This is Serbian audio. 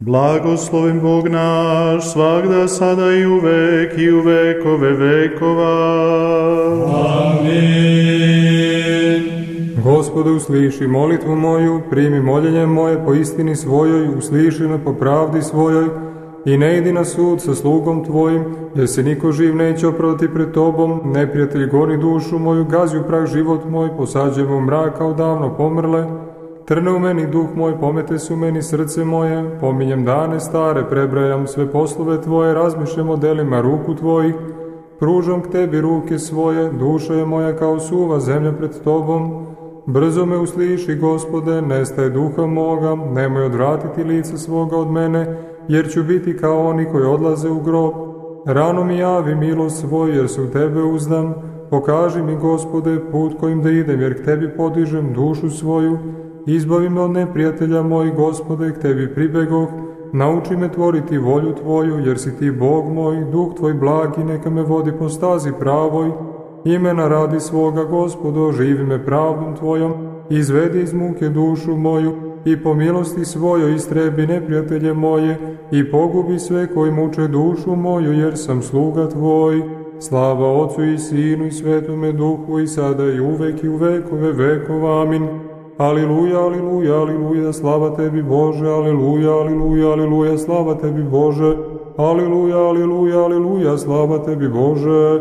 Blagoslovim Bog naš, svagda, sada i u vekove vekova. Amin. Gospode, usliši molitvu moju, primi moljenje moje po istini svojoj, usliši me po pravdi svojoj, i ne idi na sud sa slugom tvojim, jer se niko živ neće opravdati pred tobom, neprijatelj goni dušu moju, gazi u prah život moj, posađuje u mrak kao davno pomrle. Trne u meni duh moj, pomete se u meni srce moje, pominjem dane stare, prebrajam sve poslove tvoje, razmišljam o delima ruku tvojih, pružam k tebi ruke svoje, duša je moja kao suva zemlja pred tobom. Brzo me usliši, Gospode, nestaje duha moga, nemoj odvratiti lica svoga od mene, jer ću biti kao oni koji odlaze u grob. Rano mi javi milost svoju, jer se u tebe uzdam. Pokaži mi, Gospode, put kojim da idem, jer k tebi podižem dušu svoju. Izbavi me od neprijatelja mojih, Gospode, k tebi pribegoh. Nauči me tvoriti volju tvoju, jer si ti Bog moj, duh tvoj blagi, neka me vodi po stazi pravoj. Imena radi svoga, Gospodo, oživi me pravdom tvojom, izvedi iz muke dušu moju, i po milosti svojoj istrebi neprijatelje moje, i pogubi sve koji muče dušu moju, jer sam sluga tvoj. Slava Otcu i Sinu i Svetome Duhu, i sada i uvek i u vekove vekova. Amin. Aliluja, aliluja, aliluja, slava tebi Bože, aliluja, aliluja, aliluja, slava tebi Bože, aliluja, aliluja, aliluja, slava tebi Bože.